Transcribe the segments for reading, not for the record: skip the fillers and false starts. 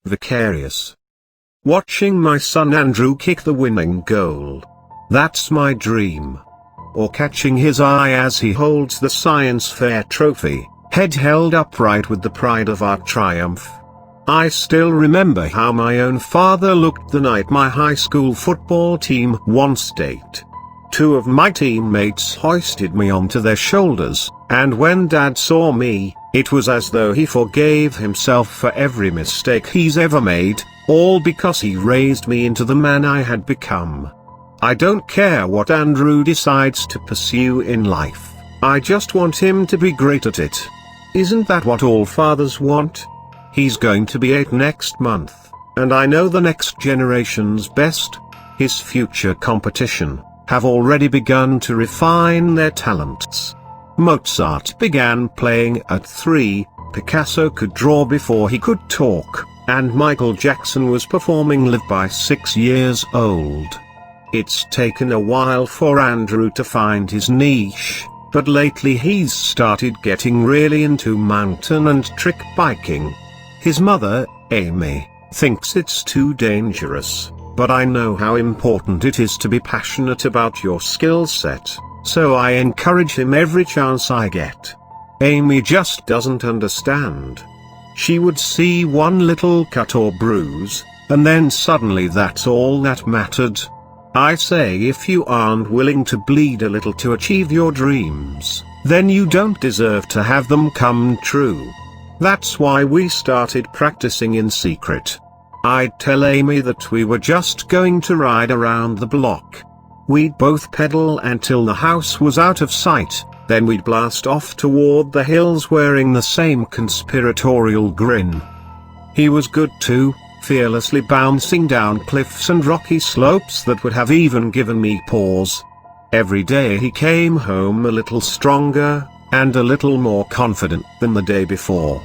Vicarious. Watching my son Andrew kick the winning goal. That's my dream. Or catching his eye as he holds the science fair trophy, head held upright with the pride of our triumph. I still remember how my own father looked the night my high school football team won state. Two of my teammates hoisted me onto their shoulders, and when Dad saw me, it was as though he forgave himself for every mistake he's ever made, all because he raised me into the man I had become. I don't care what Andrew decides to pursue in life, I just want him to be great at it. Isn't that what all fathers want? He's going to be 8 next month, and I know the next generation's best, his future competition, have already begun to refine their talents. Mozart began playing at 3, Picasso could draw before he could talk, and Michael Jackson was performing live by 6 years old. It's taken a while for Andrew to find his niche, but lately he's started getting really into mountain and trick biking. His mother, Amy, thinks it's too dangerous, but I know how important it is to be passionate about your skill set, so I encourage him every chance I get. Amy just doesn't understand. She would see one little cut or bruise, and then suddenly that's all that mattered. I say if you aren't willing to bleed a little to achieve your dreams, then you don't deserve to have them come true. That's why we started practicing in secret. I'd tell Amy that we were just going to ride around the block. We'd both pedal until the house was out of sight, then we'd blast off toward the hills wearing the same conspiratorial grin. He was good too, fearlessly bouncing down cliffs and rocky slopes that would have even given me pause. Every day he came home a little stronger, and a little more confident than the day before.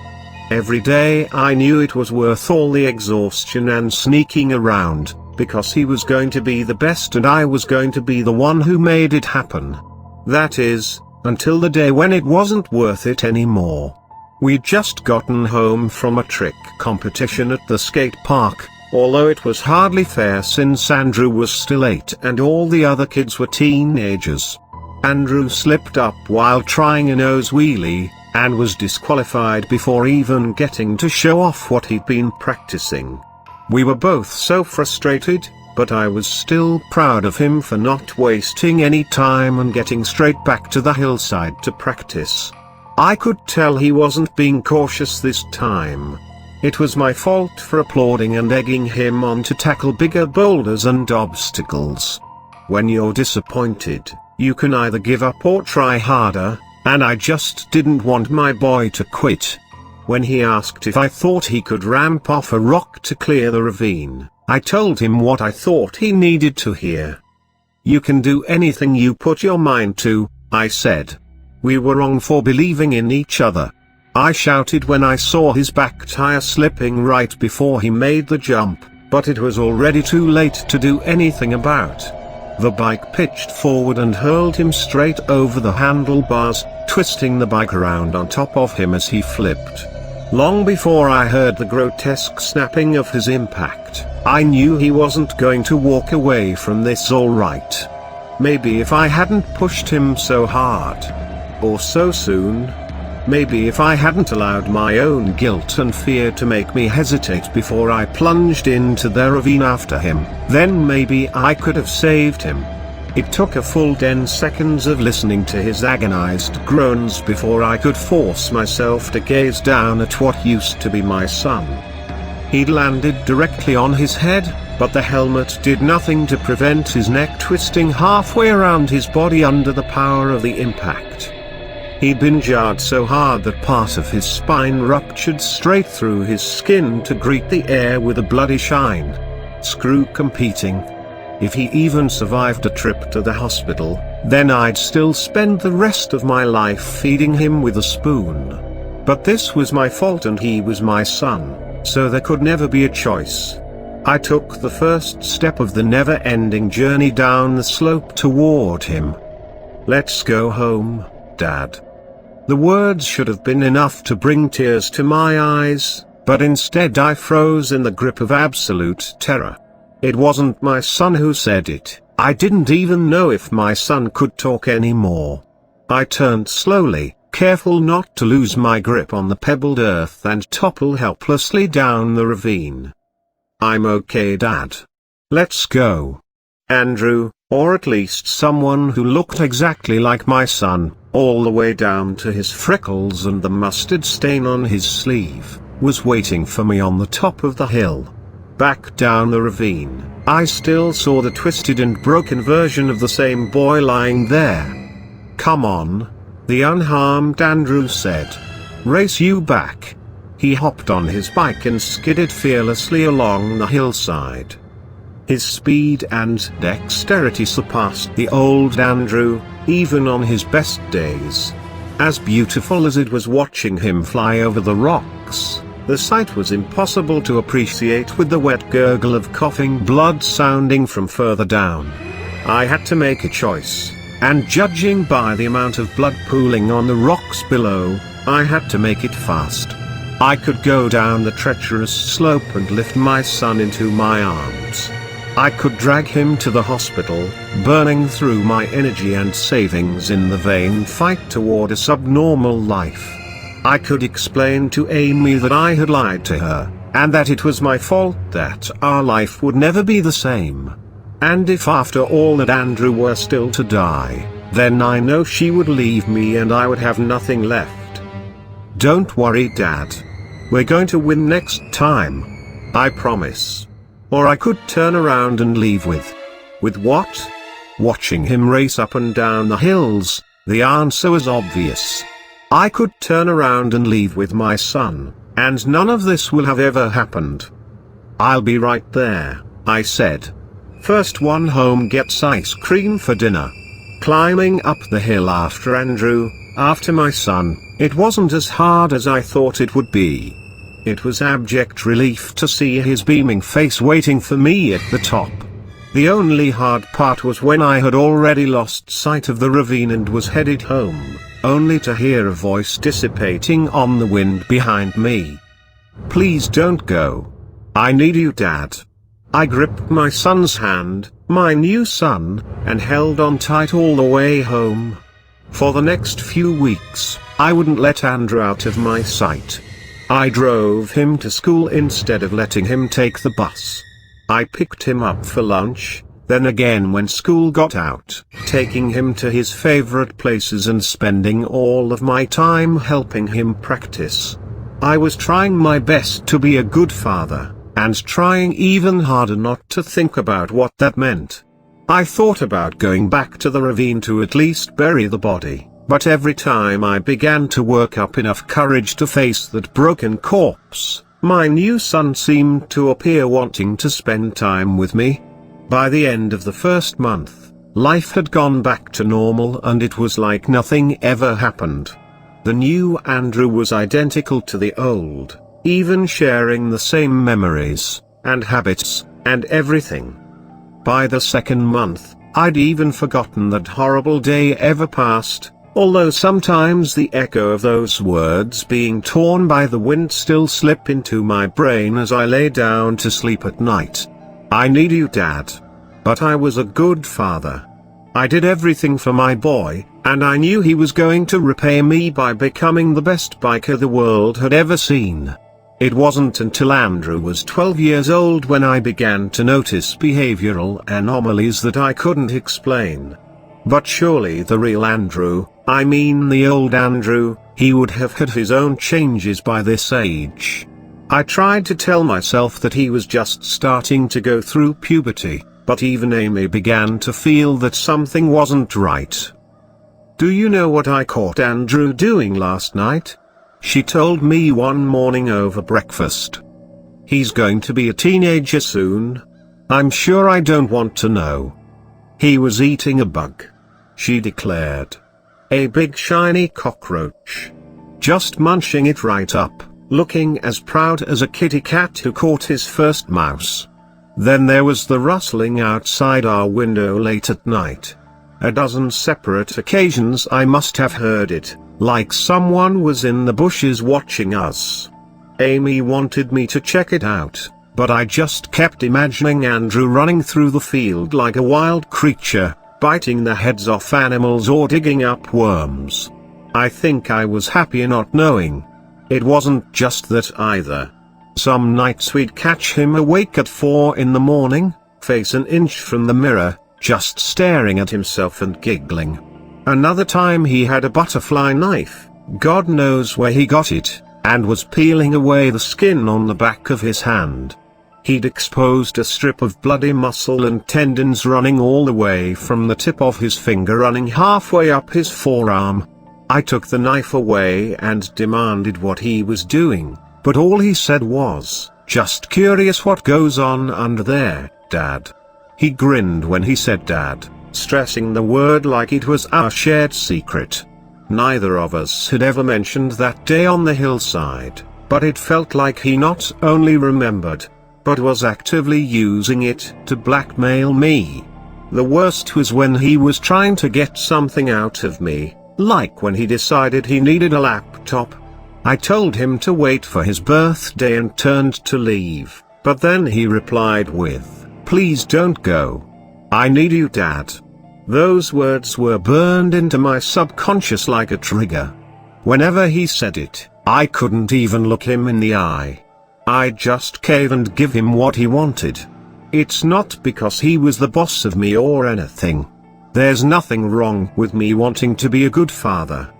Every day I knew it was worth all the exhaustion and sneaking around, because he was going to be the best and I was going to be the one who made it happen. That is, until the day when it wasn't worth it anymore. We'd just gotten home from a trick competition at the skate park, although it was hardly fair since Andrew was still 8 and all the other kids were teenagers. Andrew slipped up while trying a nose wheelie, and was disqualified before even getting to show off what he'd been practicing. We were both so frustrated, but I was still proud of him for not wasting any time and getting straight back to the hillside to practice. I could tell he wasn't being cautious this time. It was my fault for applauding and egging him on to tackle bigger boulders and obstacles. When you're disappointed, you can either give up or try harder, and I just didn't want my boy to quit. When he asked if I thought he could ramp off a rock to clear the ravine, I told him what I thought he needed to hear. "You can do anything you put your mind to," I said. We were wrong for believing in each other. I shouted when I saw his back tire slipping right before he made the jump, but it was already too late to do anything about. The bike pitched forward and hurled him straight over the handlebars, twisting the bike around on top of him as he flipped. Long before I heard the grotesque snapping of his impact, I knew he wasn't going to walk away from this all right. Maybe if I hadn't pushed him so hard, or so soon, maybe if I hadn't allowed my own guilt and fear to make me hesitate before I plunged into the ravine after him, then maybe I could have saved him. It took a full 10 seconds of listening to his agonized groans before I could force myself to gaze down at what used to be my son. He'd landed directly on his head, but the helmet did nothing to prevent his neck twisting halfway around his body under the power of the impact. He'd been jarred so hard that part of his spine ruptured straight through his skin to greet the air with a bloody shine. Screw competing. If he even survived a trip to the hospital, then I'd still spend the rest of my life feeding him with a spoon. But this was my fault and he was my son, so there could never be a choice. I took the first step of the never-ending journey down the slope toward him. "Let's go home, Dad." The words should have been enough to bring tears to my eyes, But instead I froze in the grip of absolute terror. It wasn't my son who said it. I didn't even know if my son could talk anymore. I turned slowly, careful not to lose my grip on the pebbled earth and topple helplessly down the ravine. "I'm okay, Dad. Let's go." Andrew, or at least someone who looked exactly like my son, all the way down to his freckles and the mustard stain on his sleeve, was waiting for me on the top of the hill. Back down the ravine, I still saw the twisted and broken version of the same boy lying there. "Come on," the unharmed Andrew said. "Race you back." He hopped on his bike and skidded fearlessly along the hillside. His speed and dexterity surpassed the old Andrew, even on his best days. As beautiful as it was watching him fly over the rocks, the sight was impossible to appreciate with the wet gurgle of coughing blood sounding from further down. I had to make a choice, and judging by the amount of blood pooling on the rocks below, I had to make it fast. I could go down the treacherous slope and lift my son into my arms. I could drag him to the hospital, burning through my energy and savings in the vain fight toward a subnormal life. I could explain to Amy that I had lied to her, and that it was my fault that our life would never be the same. And if after all that Andrew were still to die, then I know she would leave me and I would have nothing left. "Don't worry, Dad. We're going to win next time. I promise." Or I could turn around and leave with what? Watching him race up and down the hills, the answer was obvious. I could turn around and leave with my son, and none of this will have ever happened. "I'll be right there," I said. First one home gets ice cream for dinner. Climbing up the hill after Andrew, after my son, it wasn't as hard as I thought it would be. It was abject relief to see his beaming face waiting for me at the top. The only hard part was when I had already lost sight of the ravine and was headed home, only to hear a voice dissipating on the wind behind me. "Please don't go. I need you, Dad." I gripped my son's hand, my new son, and held on tight all the way home. For the next few weeks, I wouldn't let Andrew out of my sight. I drove him to school instead of letting him take the bus. I picked him up for lunch, then again when school got out, taking him to his favorite places and spending all of my time helping him practice. I was trying my best to be a good father, and trying even harder not to think about what that meant. I thought about going back to the ravine to at least bury the body. But every time I began to work up enough courage to face that broken corpse, my new son seemed to appear wanting to spend time with me. By the end of the first month, life had gone back to normal and it was like nothing ever happened. The new Andrew was identical to the old, even sharing the same memories, and habits, and everything. By the second month, I'd even forgotten that horrible day ever passed. Although sometimes the echo of those words being torn by the wind still slip into my brain as I lay down to sleep at night. "I need you, Dad." But I was a good father. I did everything for my boy, and I knew he was going to repay me by becoming the best biker the world had ever seen. It wasn't until Andrew was 12 years old when I began to notice behavioral anomalies that I couldn't explain. But surely the real Andrew, I mean the old Andrew, he would have had his own changes by this age. I tried to tell myself that he was just starting to go through puberty, but even Amy began to feel that something wasn't right. "Do you know what I caught Andrew doing last night?" she told me one morning over breakfast. "He's going to be a teenager soon. I'm sure I don't want to know." "He was eating a bug," she declared. "A big shiny cockroach. Just munching it right up, looking as proud as a kitty cat who caught his first mouse." Then there was the rustling outside our window late at night. A dozen separate occasions I must have heard it, like someone was in the bushes watching us. Amy wanted me to check it out, but I just kept imagining Andrew running through the field like a wild creature, biting the heads off animals or digging up worms. I think I was happier not knowing. It wasn't just that either. Some nights we'd catch him awake at 4 in the morning, face an inch from the mirror, just staring at himself and giggling. Another time he had a butterfly knife, God knows where he got it, and was peeling away the skin on the back of his hand. He'd exposed a strip of bloody muscle and tendons running all the way from the tip of his finger running halfway up his forearm. I took the knife away and demanded what he was doing, but all he said was, "Just curious what goes on under there, Dad." He grinned when he said Dad, stressing the word like it was our shared secret. Neither of us had ever mentioned that day on the hillside, but it felt like he not only remembered, but was actively using it to blackmail me. The worst was when he was trying to get something out of me, like when he decided he needed a laptop. I told him to wait for his birthday and turned to leave, but then he replied with, "Please don't go. I need you, Dad." Those words were burned into my subconscious like a trigger. Whenever he said it, I couldn't even look him in the eye. I'd just cave and give him what he wanted. It's not because he was the boss of me or anything. There's nothing wrong with me wanting to be a good father.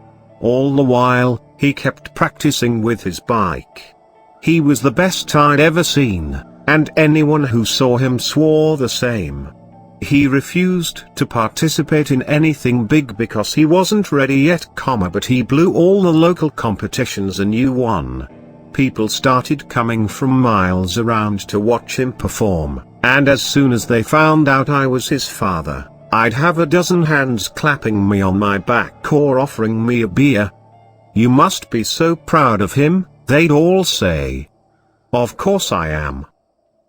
All the while, he kept practicing with his bike. He was the best I'd ever seen, and anyone who saw him swore the same. He refused to participate in anything big because he wasn't ready yet, but he blew all the local competitions and you won. People started coming from miles around to watch him perform, and as soon as they found out I was his father, I'd have a dozen hands clapping me on my back or offering me a beer. "You must be so proud of him," they'd all say. Of course I am.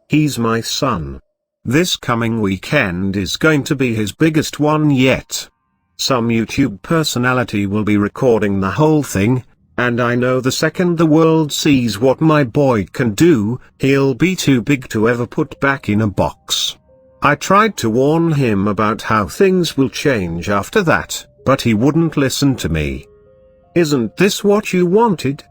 He's my son. This coming weekend is going to be his biggest one yet. Some YouTube personality will be recording the whole thing, and I know the second the world sees what my boy can do, he'll be too big to ever put back in a box. I tried to warn him about how things will change after that, but he wouldn't listen to me. "Isn't this what you wanted?"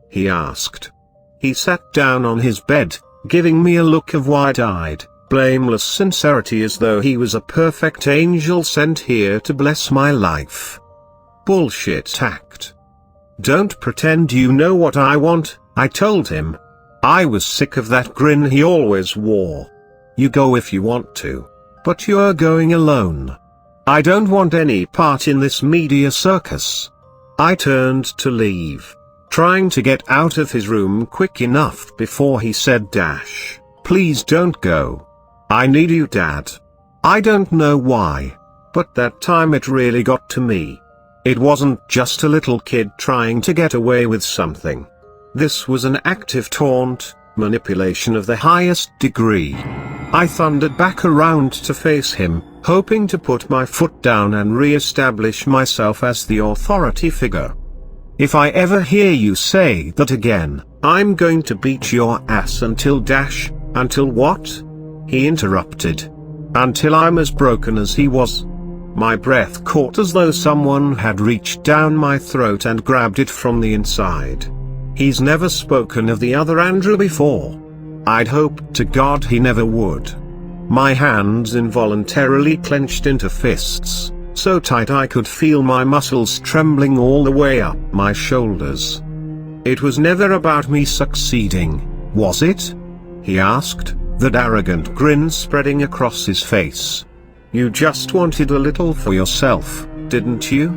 he asked. He sat down on his bed, giving me a look of wide-eyed, blameless sincerity as though he was a perfect angel sent here to bless my life. Bullshit act. "Don't pretend you know what I want," I told him. I was sick of that grin he always wore. "You go if you want to. But you're going alone. I don't want any part in this media circus." I turned to leave, trying to get out of his room quick enough before he said, "Please don't go. I need you, Dad." I don't know why, but that time it really got to me. It wasn't just a little kid trying to get away with something. This was an active taunt, manipulation of the highest degree. I thundered back around to face him, hoping to put my foot down and re-establish myself as the authority figure. "If I ever hear you say that again, I'm going to beat your ass until until what?" he interrupted. "Until I'm as broken as he was." My breath caught as though someone had reached down my throat and grabbed it from the inside. He's never spoken of the other Andrew before. I'd hoped to God he never would. My hands involuntarily clenched into fists, so tight I could feel my muscles trembling all the way up my shoulders. "It was never about me succeeding, was it?" he asked, that arrogant grin spreading across his face. "You just wanted a little for yourself, didn't you?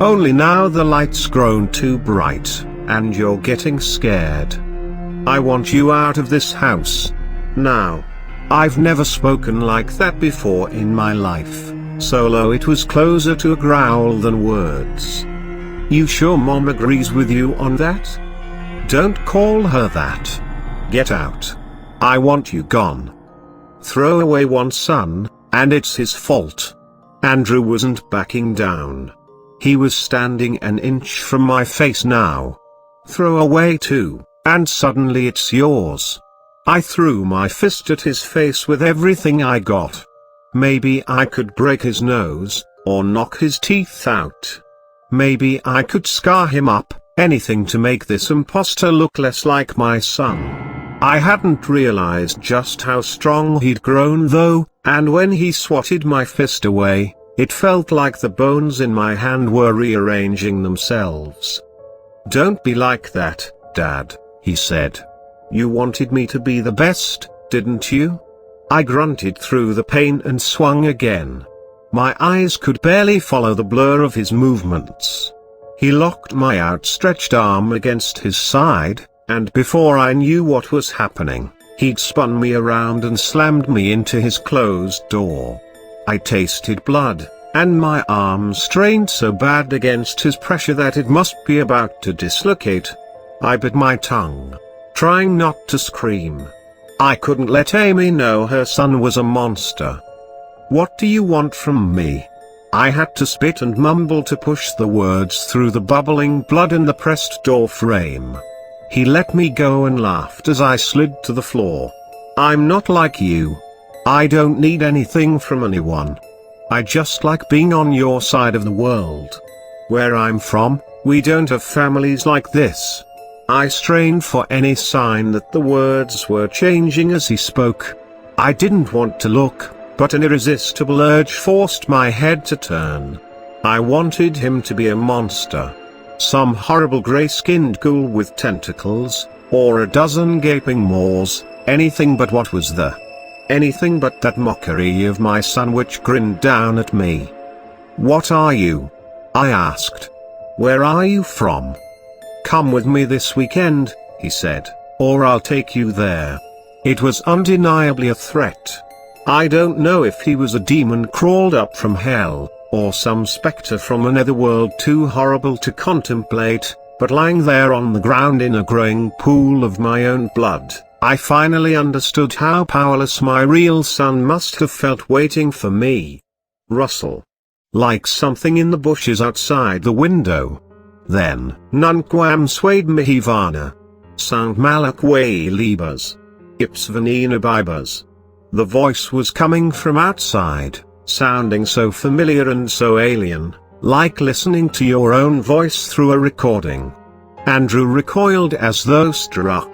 Only now the light's grown too bright, and you're getting scared. I want you out of this house. Now." I've never spoken like that before in my life, so low it was closer to a growl than words. "You sure Mom agrees with you on that?" "Don't call her that. Get out. I want you gone. Throw away one son, and it's his fault." Andrew wasn't backing down. He was standing an inch from my face now. "Throw away two. And suddenly it's yours. I threw my fist at his face with everything I got. Maybe I could break his nose, or knock his teeth out. Maybe I could scar him up, anything to make this imposter look less like my son. I hadn't realized just how strong he'd grown though, and when he swatted my fist away, it felt like the bones in my hand were rearranging themselves. "Don't be like that, Dad," he said. "You wanted me to be the best, didn't you?" I grunted through the pain and swung again. My eyes could barely follow the blur of his movements. He locked my outstretched arm against his side, and before I knew what was happening, he'd spun me around and slammed me into his closed door. I tasted blood, and my arm strained so bad against his pressure that it must be about to dislocate. I bit my tongue, trying not to scream. I couldn't let Amy know her son was a monster. "What do you want from me?" I had to spit and mumble to push the words through the bubbling blood in the pressed door frame. He let me go and laughed as I slid to the floor. "I'm not like you. I don't need anything from anyone. I just like being on your side of the world. Where I'm from, we don't have families like this." I strained for any sign that the words were changing as he spoke. I didn't want to look, but an irresistible urge forced my head to turn. I wanted him to be a monster. Some horrible grey-skinned ghoul with tentacles, or a dozen gaping maws, anything but what was there. Anything but that mockery of my son which grinned down at me. "What are you?" I asked. "Where are you from?" "Come with me this weekend," he said, "or I'll take you there." It was undeniably a threat. I don't know if he was a demon crawled up from hell, or some spectre from another world too horrible to contemplate, but lying there on the ground in a growing pool of my own blood, I finally understood how powerless my real son must have felt waiting for me. Rustle. Like something in the bushes outside the window. Then, Nunquam swayed mihivana. Sound malak way libas. Ipsvanina bibas. The voice was coming from outside, sounding so familiar and so alien, like listening to your own voice through a recording. Andrew recoiled as though struck.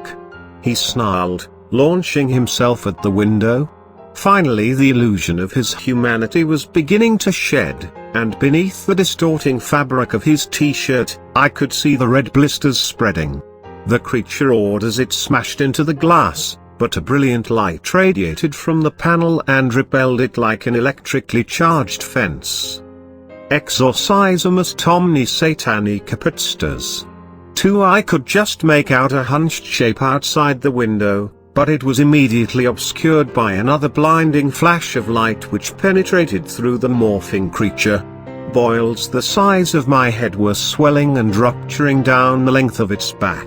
He snarled, launching himself at the window. Finally the illusion of his humanity was beginning to shed, and beneath the distorting fabric of his t-shirt, I could see the red blisters spreading. The creature roared as it smashed into the glass, but a brilliant light radiated from the panel and repelled it like an electrically charged fence. Exorcismus omni satani capitstas. I could just make out a hunched shape outside the window, but it was immediately obscured by another blinding flash of light which penetrated through the morphing creature. Boils the size of my head were swelling and rupturing down the length of its back.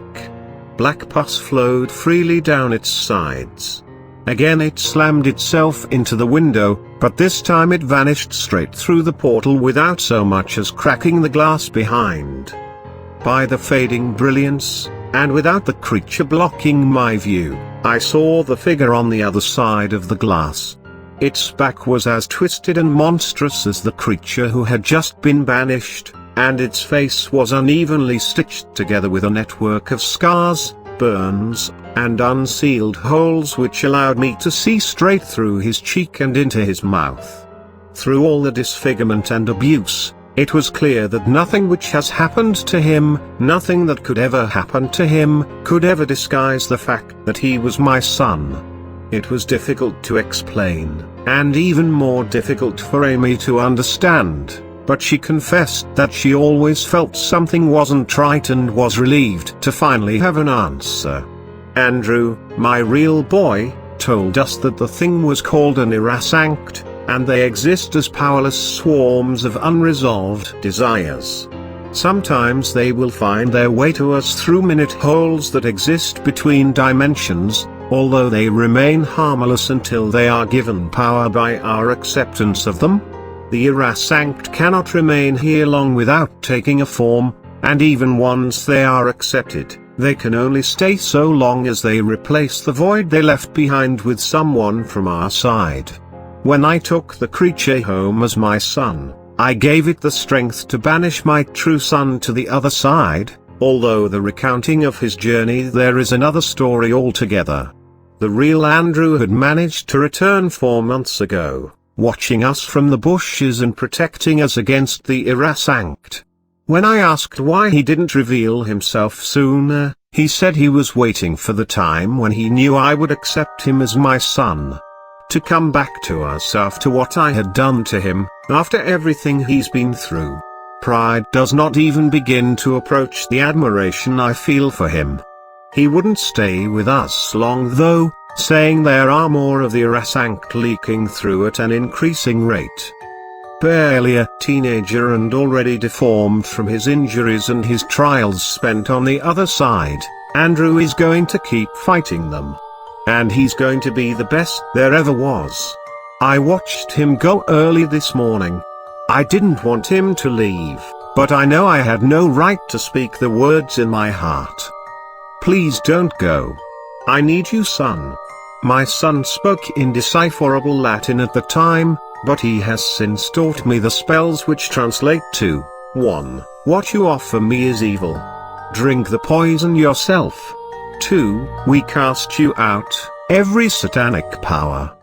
Black pus flowed freely down its sides. Again it slammed itself into the window, but this time it vanished straight through the portal without so much as cracking the glass behind. By the fading brilliance, and without the creature blocking my view, I saw the figure on the other side of the glass. Its back was as twisted and monstrous as the creature who had just been banished, and its face was unevenly stitched together with a network of scars, burns, and unsealed holes which allowed me to see straight through his cheek and into his mouth. Through all the disfigurement and abuse, it was clear that nothing which has happened to him, nothing that could ever happen to him, could ever disguise the fact that he was my son. It was difficult to explain, and even more difficult for Amy to understand, but she confessed that she always felt something wasn't right and was relieved to finally have an answer. Andrew, my real boy, told us that the thing was called an Irasanct, and they exist as powerless swarms of unresolved desires. Sometimes they will find their way to us through minute holes that exist between dimensions, although they remain harmless until they are given power by our acceptance of them. The Irasanct cannot remain here long without taking a form, and even once they are accepted, They can only stay so long as they replace the void they left behind with someone from our side. When I took the creature home as my son, I gave it the strength to banish my true son to the other side, although the recounting of his journey there is another story altogether. The real Andrew had managed to return 4 months ago, watching us from the bushes and protecting us against the Irrasanct. When I asked why he didn't reveal himself sooner, he said he was waiting for the time when he knew I would accept him as my son. To come back to us after what I had done to him, after everything he's been through. Pride does not even begin to approach the admiration I feel for him. He wouldn't stay with us long though, saying there are more of the Irrasanct leaking through at an increasing rate. Barely a teenager and already deformed from his injuries and his trials spent on the other side, Andrew is going to keep fighting them. And he's going to be the best there ever was. I watched him go early this morning. I didn't want him to leave, but I know I had no right to speak the words in my heart. Please don't go. I need you, son. My son spoke indecipherable Latin at the time, but he has since taught me the spells which translate to, 1. What you offer me is evil. Drink the poison yourself. 2. We cast you out, every satanic power.